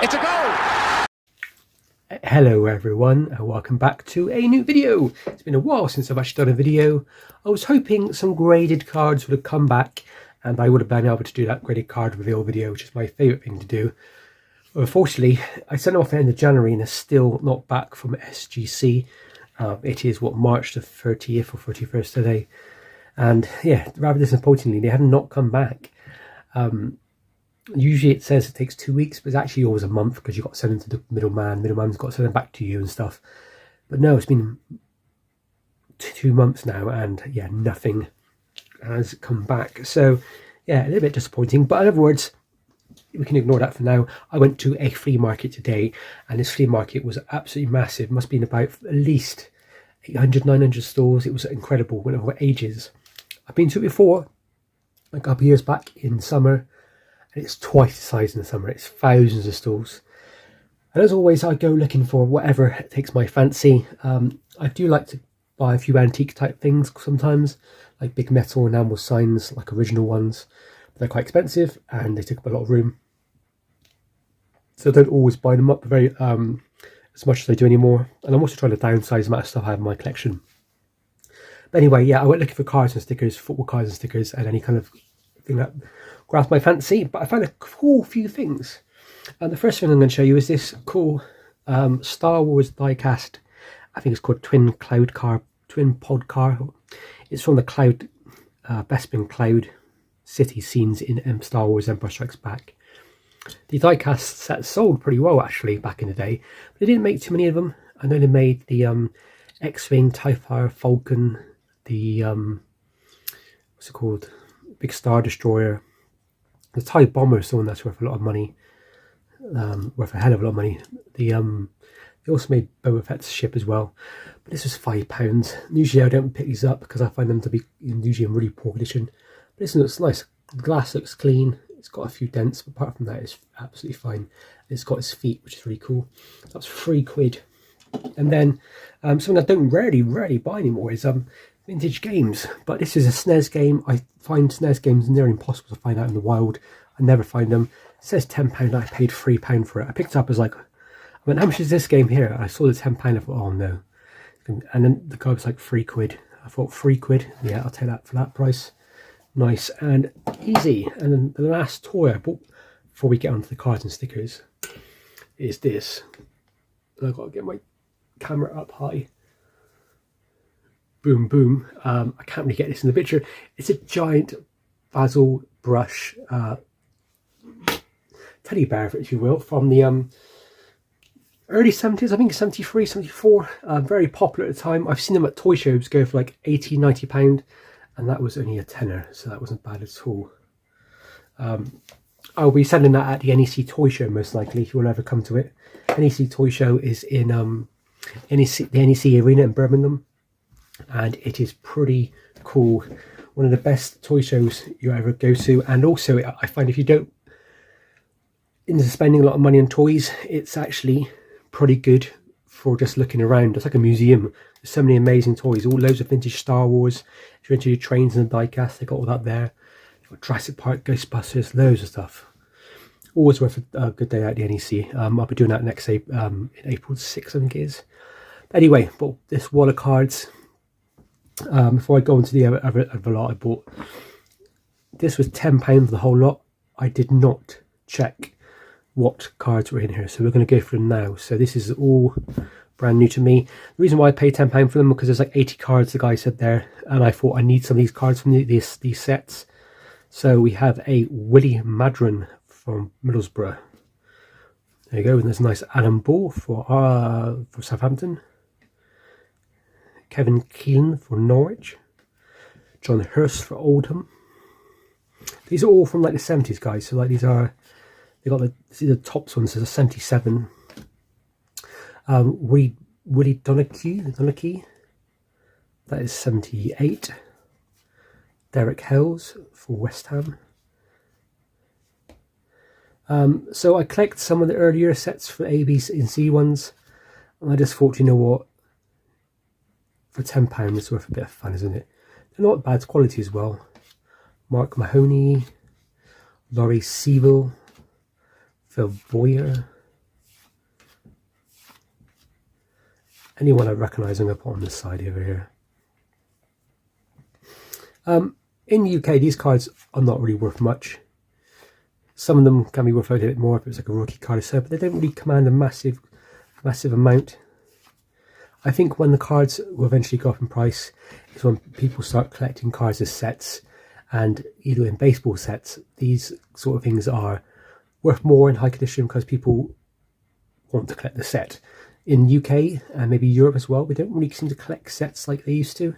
It's a goal! Hello everyone, and welcome back to a new video. It's been a while since I've actually done a video. I was hoping some graded cards would have come back and I would have been able to do that graded card reveal video, which is my favourite thing to do. Unfortunately, I sent it off at the end of January and it's still not back from SGC. It is, March the 30th or 31st today. And yeah, rather disappointingly, they have not come back. Usually it says it takes 2 weeks, but it's actually always a month because you've got to send them to the middleman. Middleman's got to send them back to you and stuff. But no, it's been 2 months now, and yeah, nothing has come back. So yeah, a little bit disappointing. But in other words, we can ignore that for now. I went to a flea market today, and this flea market was absolutely massive. Must have been about at least 800, 900 stalls. It was incredible. Went over ages. I've been to it before, like a couple of years back in summer. And it's twice the size in the summer. It's thousands of stalls. And as always, I go looking for whatever takes my fancy. I do like to buy a few antique type things sometimes, like big metal enamel signs, like original ones. But they're quite expensive and they take up a lot of room. So I don't always buy them up very as much as I do anymore. And I'm also trying to downsize the amount of stuff I have in my collection. But anyway, yeah, I went looking for cards and stickers, football cards and stickers, and any kind of thing that grasped my fancy. But I found a cool few things. And the first thing I'm going to show you is this cool Star Wars diecast. I think it's called Twin Pod Car. It's from the Cloud Bespin Cloud City scenes in Star Wars Empire Strikes Back. The diecast set sold pretty well actually back in the day, but they didn't make too many of them. I know they made the X-Wing, TIE Fighter, Falcon, the what's it called, Big Star Destroyer. The TIE Bomber is someone that's worth a lot of money, worth a hell of a lot of money. They also made Boba Fett's ship as well, but this was £5. Usually I don't pick these up because I find them to be usually in really poor condition. But this one looks nice. The glass looks clean. It's got a few dents, but apart from that, it's absolutely fine. It's got its feet, which is really cool. That's £3. And then something I don't rarely buy anymore is vintage games. But this is a SNES game. I find SNES games near impossible to find out in the wild. I never find them. It says £10. I paid £3 for it. I picked it up as like, I went, how much is this game here? I saw the £10. I thought, oh no. And then the guy was like £3. I thought £3. Yeah, I'll take that for that price. Nice and easy. And then the last toy I bought before we get onto the cards and stickers is this. And I've got to get my camera up high. Boom, boom. I can't really get this in the picture. It's a giant basil brush teddy bear, if you will, from the early 70s. I think 73, 74. Very popular at the time. I've seen them at toy shows go for like £80, £90. And that was only a tenner, so that wasn't bad at all. I'll be selling that at the NEC Toy Show most likely, if you will ever come to it. NEC Toy Show is in the NEC Arena in Birmingham, and it is pretty cool. One of the best toy shows you ever go to, and also I find if you don't into spending a lot of money on toys, it's actually pretty good for just looking around. It's like a museum. There's so many amazing toys, all loads of vintage Star Wars. If you're into your trains and the diecast, they got all that there. You've got Jurassic Park, Ghostbusters, loads of stuff. Always worth a good day at the NEC. I'll be doing that next in April 6th, I think it is. Anyway, bought this wall of cards. Before I go into the other lot I bought, this was £10 for the whole lot. I did not check what cards were in here, so we're going to go through them now. So this is all brand new to me. The reason why I paid £10 for them because there's like 80 cards, the guy said there, and I thought I need some of these cards from these sets. So we have a Willie Madron from Middlesbrough. There you go, and there's a nice Alan Ball for Southampton. Kevin Keelan for Norwich. John Hurst for Oldham. These are all from like the 70s, guys. So like these are, they got the tops ones. There's a 77. Willie Donachie, that is 78. Derek Hells for West Ham. So I collect some of the earlier sets for A, B, and C ones, and I just thought, you know what, for £10 it's worth a bit of fun, isn't it? They're not bad quality as well. Mark Mahoney, Laurie Seville, Phil Boyer, Anyone I recognise I'm going to put on this side over here. In the UK, these cards are not really worth much. Some of them can be worth a little bit more if it's like a rookie card or so, but they don't really command a massive amount. I think when the cards will eventually go up in price is when people start collecting cards as sets, and either in baseball sets, these sort of things are worth more in high condition because people want to collect the set. In UK and maybe Europe as well, we don't really seem to collect sets like they used to.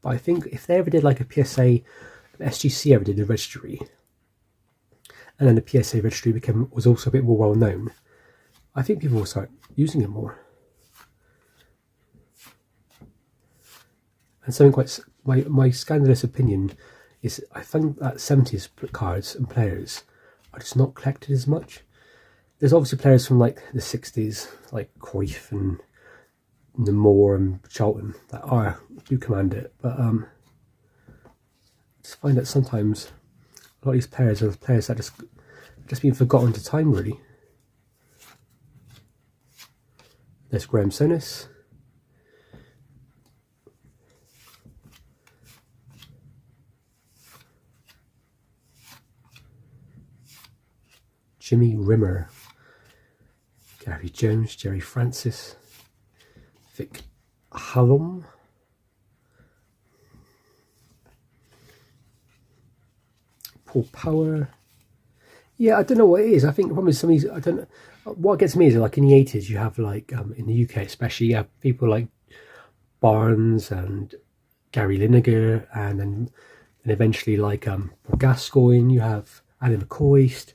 But I think if they ever did like a PSA, SGC ever did a registry, and then the PSA registry was also a bit more well known, I think people will start using it more. And something quite, my scandalous opinion is I think that 70s cards and players are just not collected as much. There's obviously players from like the 60s, like Cruyff and Moore and Charlton, that do command it, but I just find that sometimes a lot of these players are players that just been forgotten to time, really. There's Graham Souness. Jimmy Rimmer. Gary Jones, Jerry Francis, Vic Hallam, Paul Power. Yeah, I don't know what it is. I think the problem is some of these, I don't know. What gets me is like in the 80s, you have like, in the UK especially, you have people like Barnes and Gary Lineker, and eventually like Paul Gascoigne, you have Alan McCoist,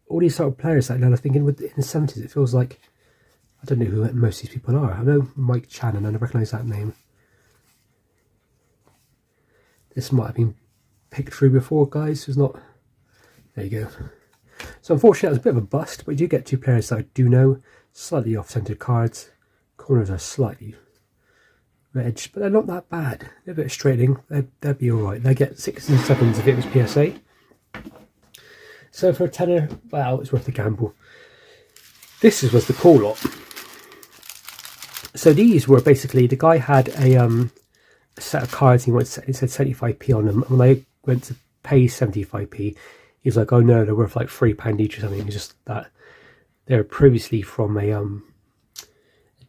all these sort of players that I'm thinking in the 70s, it feels like, I don't know who most of these people are. I know Mike Channon, and I recognise that name. This might have been picked through before, guys. It's not. There you go. So unfortunately, that was a bit of a bust, but you do get two players that I do know. Slightly off-centered cards. Corners are slightly edged, but they're not that bad. They're a bit straightening. They'd be alright. They get 6s and 7s if it was PSA. So for a tenner, well, it's worth the gamble. This was the cool lot. So these were basically, the guy had a set of cards, it said 75p on them. When I went to pay 75p, he was like, oh no, they're worth like £3 each or something. It's just that they were previously from a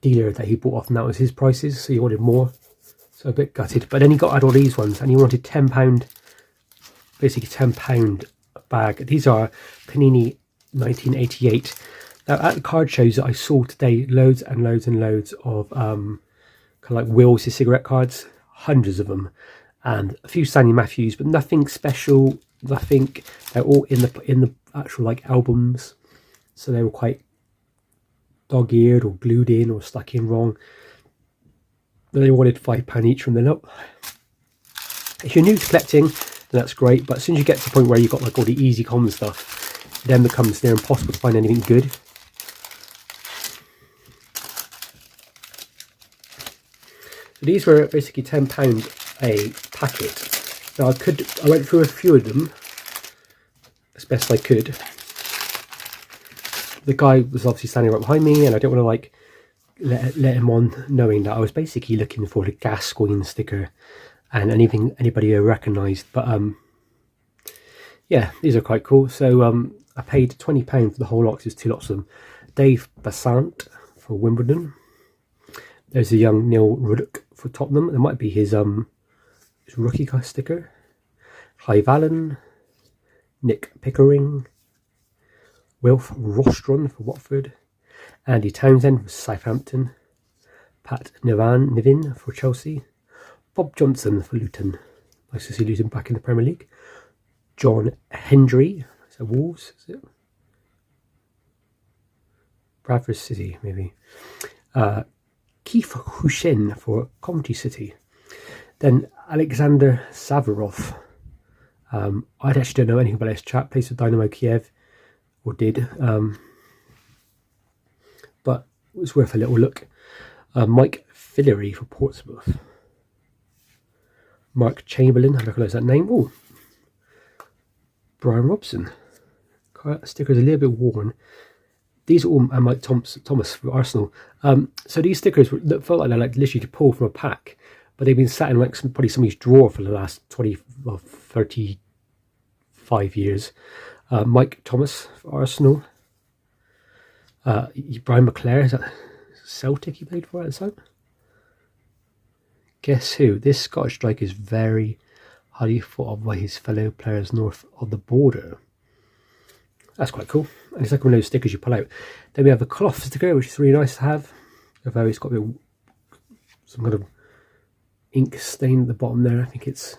dealer that he bought off, and that was his prices, so he wanted more. So a bit gutted. But then he had all these ones, and he wanted £10, basically £10 a bag. These are Panini 1988. Now at the card shows that I saw today, loads and loads and loads of kind of like Will's cigarette cards, hundreds of them, and a few Stanley Matthews, but nothing special, nothing. They're all in the actual like albums, so they were quite dog-eared or glued in or stuck in wrong. They wanted £5 each from the lot. If you're new to collecting, then that's great, but as soon as you get to the point where you've got like all the easy common stuff, it then becomes near impossible to find anything good. So these were basically £10 a packet. Now I went through a few of them as best I could. The guy was obviously standing right behind me, and I don't want to like let him on knowing that I was basically looking for the Gascoigne sticker and anybody I recognised. But yeah, these are quite cool. So I paid £20 for the whole lot. There's two lots of them. Dave Bassant for Wimbledon. There's a young Neil Ruddock for Tottenham. There might be his rookie card sticker. Clive Allen, Nick Pickering, Wilf Rostron for Watford, Andy Townsend for Southampton, Pat Niven for Chelsea, Bob Johnson for Luton. Nice to see Luton back in the Premier League. John Hendry, is that Wolves? Is it? Bradford City, maybe. Keith Hushin for Coventry City. Then Alexander Savarov. I actually don't know anything about this chap. Plays for Dynamo Kiev, or did. But it was worth a little look. Mike Fillery for Portsmouth. Mark Chamberlain, I recognise that name. Oh, Brian Robson. Sticker's a little bit worn. These are all Mike Thomas for Arsenal. So these stickers felt like they're like literally to pull from a pack, but they've been sat in like probably somebody's drawer for the last 35 years. Mike Thomas for Arsenal. Brian McClare, is that Celtic he played for at the time? Guess who? This Scottish striker is very highly thought of by his fellow players north of the border. That's quite cool. And it's like one of those stickers you pull out. Then we have the cloth sticker, which is really nice to have. Although it's got a bit of some kind of ink stain at the bottom there. I think it's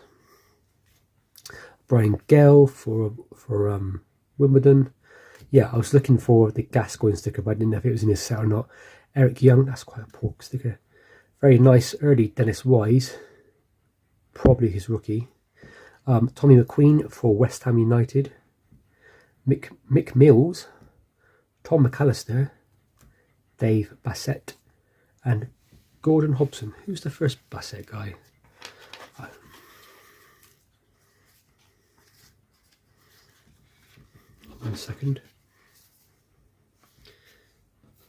Brian Gale for Wimbledon. Yeah, I was looking for the Gascoigne sticker, but I didn't know if it was in his set or not. Eric Young, that's quite a pork sticker. Very nice early Dennis Wise, probably his rookie. Tommy McQueen for West Ham United. Mick Mills, Tom McAllister, Dave Bassett, and Gordon Hobson. Who's the first Bassett guy? 1 second.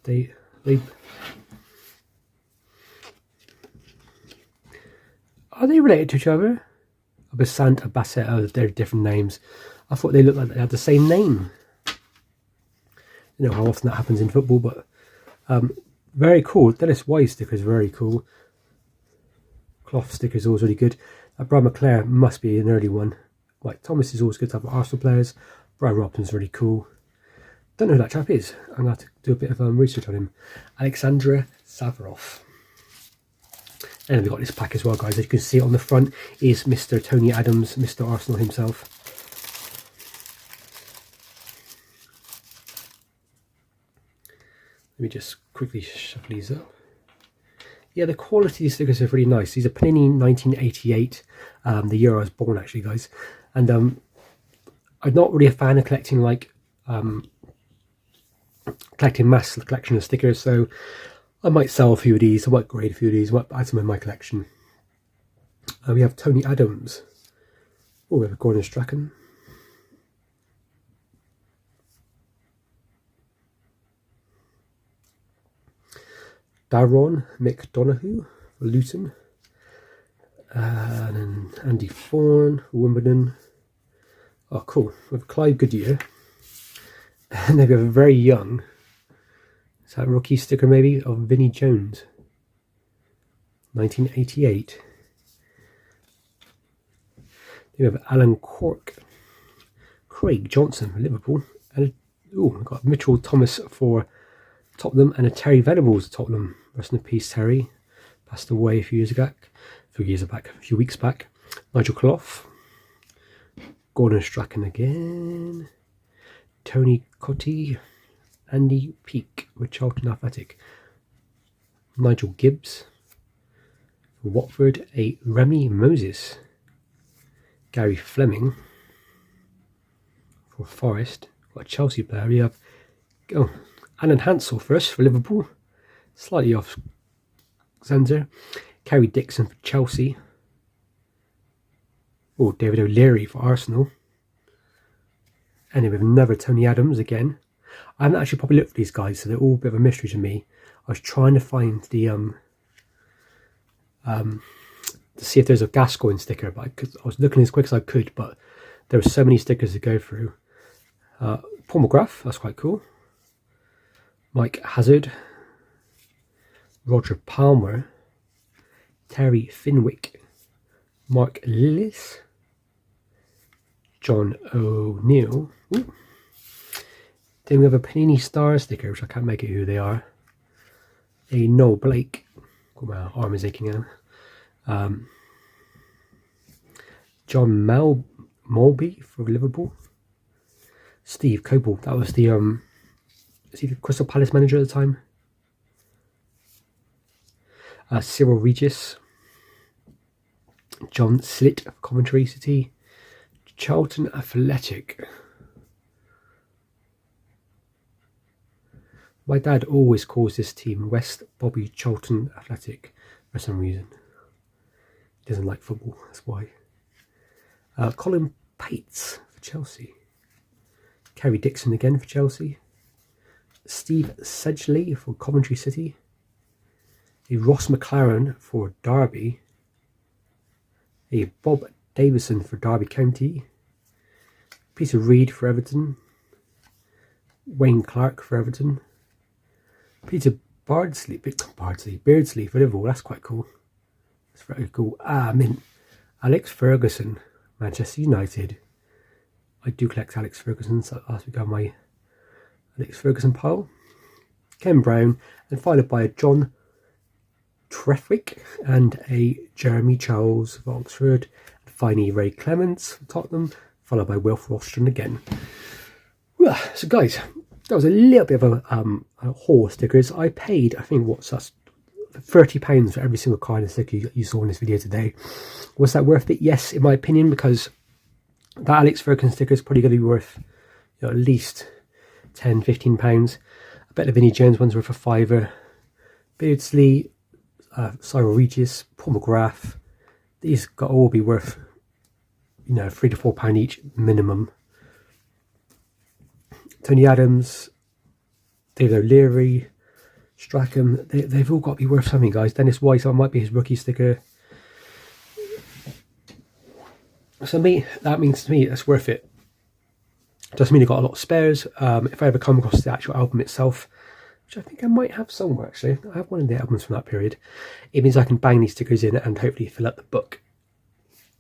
They are they related to each other? Bassett and Bassett, oh, they're different names. I thought they looked like they had the same name. You know how often that happens in football, but very cool. Dennis Wise sticker is very cool. Cloth sticker is always really good. Brian McClare must be an early one. Mike Thomas is always good to have Arsenal players. Brian Robson's really cool. Don't know who that chap is. I'm going to have to do a bit of research on him. Alexandra Savarov. And we've got this pack as well, guys. As you can see on the front is Mr. Tony Adams, Mr. Arsenal himself. Let me just quickly shuffle these up. Yeah, the quality of these stickers are really nice. These are Panini 1988, the year I was born, actually, guys. And I'm not really a fan of collecting like mass collection of stickers, so I might sell a few of these. I might grade a few of these. I might add some in my collection. We have Tony Adams. Oh, we have a Gordon Strachan. Daron McDonough for Luton. And then Andy Thorne for Wimbledon. Oh, cool. We have Clive Goodyear. And then we have a very young, is that a rookie sticker maybe, of Vinnie Jones. 1988. Then we have Alan Cork. Craig Johnson for Liverpool. And we've got Mitchell Thomas for Tottenham and a Terry Venables at Tottenham. Rest in peace, Terry. Passed away a few weeks back. Nigel Clough. Gordon Strachan again. Tony Cottee. Andy Peake with Charlton Athletic. Nigel Gibbs for Watford. A Remy Moses. Gary Fleming for Forest. Got a Chelsea player. We have Alan Hansel first for Liverpool. Slightly off centre. Kerry Dixon for Chelsea. Oh, David O'Leary for Arsenal. And then we have another Tony Adams again. I haven't actually probably looked for these guys, so they're all a bit of a mystery to me. I was trying to find the to see if there's a Gascoigne sticker, but I was looking as quick as I could, but there were so many stickers to go through. Paul McGrath, that's quite cool. Mike Hazard. Roger Palmer. Terry Finwick. Mark Lillis. John O'Neill. Ooh. Then we have a Panini Star sticker, which I can't make it who they are. A Noel Blake. Oh, my arm is aching now. John Malby for Liverpool. Steve Coble. That was the is he the Crystal Palace manager at the time? Cyril Regis. John Slitt of Coventry City. Charlton Athletic. My dad always calls this team West Bobby Charlton Athletic for some reason. He doesn't like football, that's why. Colin Pates for Chelsea. Kerry Dixon again for Chelsea. Steve Sedgley for Coventry City, a Ross McLaren for Derby, a Bob Davison for Derby County, Peter Reid for Everton, Wayne Clark for Everton, Peter Beardsley for Liverpool. That's quite cool. That's very cool. Mint. Alex Ferguson, Manchester United. I do collect Alex Ferguson, so last week I got my Alex Ferguson pile. Ken Brown, and followed by a John Trethwick and a Jeremy Charles for Oxford. And finally Ray Clements for Tottenham, followed by Wilf Rostron again. So guys, that was a little bit of a haul of stickers. I paid, I think, that's £30 for every single card and sticker you saw in this video today. Was that worth it? Yes, in my opinion, because that Alex Ferguson sticker is probably going to be worth, at least £10-15. I bet the Vinnie Jones one's worth a £5. Beardsley, Cyril Regis, Paul McGrath, these got to all be worth, £3 to £4 each minimum. Tony Adams, David O'Leary, Strachan, they've all got to be worth something, guys. Dennis Wise, that might be his rookie sticker. So that means to me it's worth it. Doesn't mean I've got a lot of spares. If I ever come across the actual album itself, which I think I might have somewhere actually, I have one of the albums from that period, it means I can bang these stickers in and hopefully fill up the book.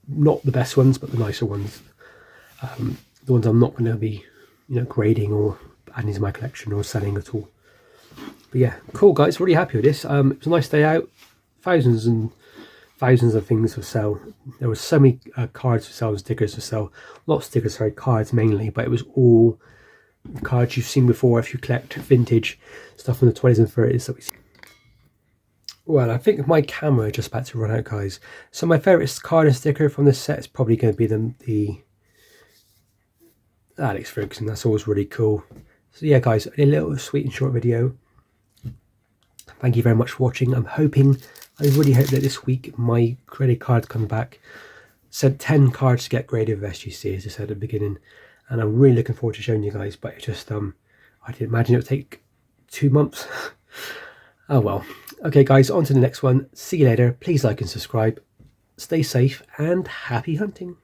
Not the best ones, but the nicer ones. The ones I'm not going to be, grading or adding to my collection or selling at all. But yeah, cool guys, really happy with this. It was a nice day out. Thousands and thousands of things for sale. There were so many cards for sale and stickers for sale. Not stickers, sorry, cards mainly, but it was all cards you've seen before if you collect vintage stuff from the 20s and 30s. Well, I think my camera is just about to run out, guys. So my favourite card and sticker from this set is probably going to be the Alex Ferguson. That's always really cool. So yeah, guys, a little sweet and short video. Thank you very much for watching. I really hope that this week my graded cards come back. Said 10 cards to get graded with SGC, as I said at the beginning, and I'm really looking forward to showing you guys. But it just I didn't imagine it would take 2 months. Oh well. Okay guys, on to the next one. See you later. Please like and subscribe. Stay safe and happy hunting.